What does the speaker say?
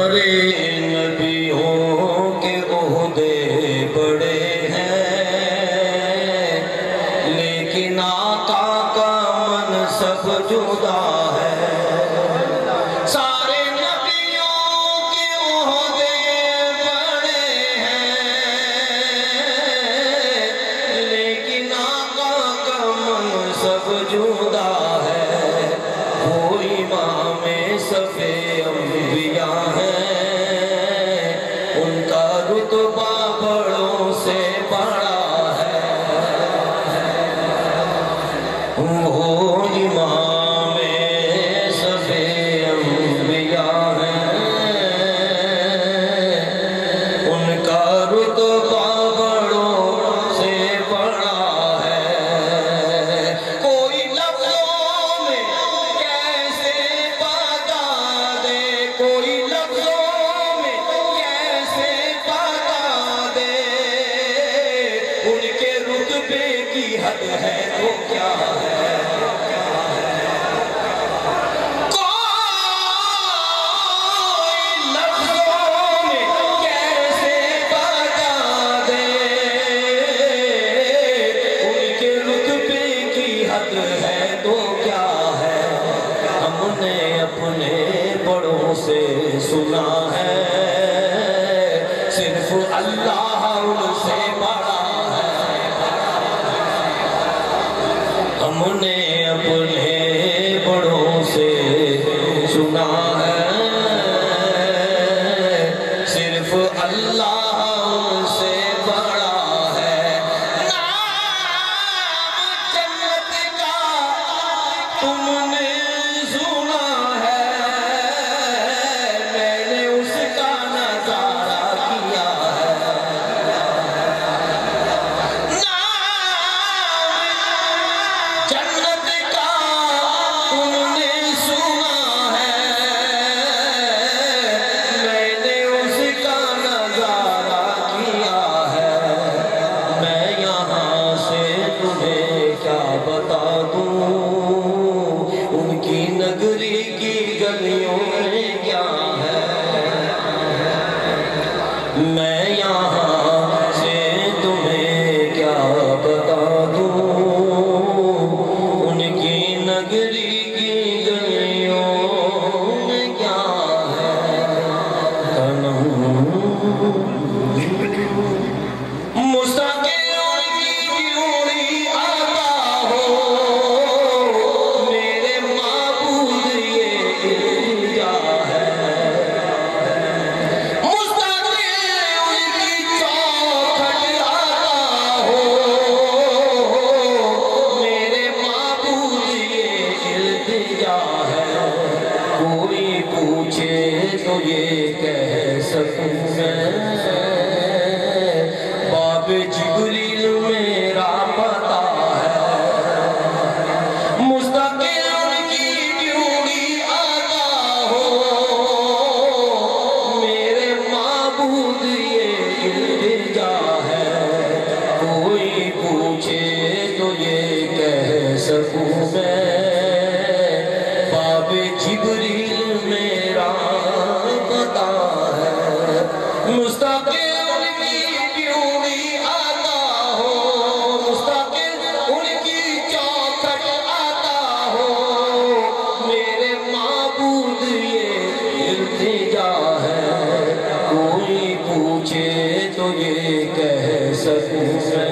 سارے نبیوں کے عہدے بڑے ہیں، لیکن آقا کا منصب جدا ہے۔ سارے نبیوں کے عہدے بڑے ہیں، لیکن آقا کا منصب جدا ہے۔ وہ امام صف انبیاء ہیں، ان کا رتبہ بڑوں سے بڑا ہے۔ وہ امام صف انبیاء ہیں، ان کا رتبہ بڑوں سے بڑا ہے۔ کوئی لفظوں میں کیسے بتا دے، کوئی لفظوں میں کیسے بتا دے، ان کے رتبے کی حد ہے تو کیا ہے۔ کوئی لفظوں میں کیسے بتا دے، ان کے رتبے کی حد ہے تو کیا ہے۔ ہم نے اپنے بڑوں سے سنا ہے، صرف اللہ ان سے بڑا ہے۔ ہم نے اپنے بڑوں سے سنا ہے، صرف اللہ ان سے بڑا ہے۔ نام جنت کا تم نے سنا ہے، میں نے اس کا نظارہ کیا ہے۔ جنت کا تم نے سنا ہے، میں نے اس کا نظارہ کیا ہے۔ میں یہاں سے تمہیں کیا بتا دوں، ان کی نگری کی گلیوں میں کیا ہے۔ میں یہاں سے تمہیں کیا بتا دوں، ان کی نگری کی گلیوں میں کیا ہے۔ مستقل ان کی ڈیوٹی آتا ہو، میرے معبود یہ التجا ہے۔ مستقل ان کی چوکھٹ آتا ہو، میرے معبود یہ التجا ہے۔ کوئی پوچھے تو یہ کہہ سکوں میں، باب جبریل میرا پتا ہے۔ مستقل ان کی ڈیوٹی آتا ہو، میرے معبود یہ التجا ہے۔ کوئی پوچھے تو یہ کہہ سکوں میں، باب جبریل میرا پتا ہے۔ مستقل ان کی ڈیوٹی آتا ہو، مستقل ان کی چوکھٹ آتا ہو، میرے معبود یہ التجا ہے۔ کوئی پوچھے تو یہ کہہ سکوں میں،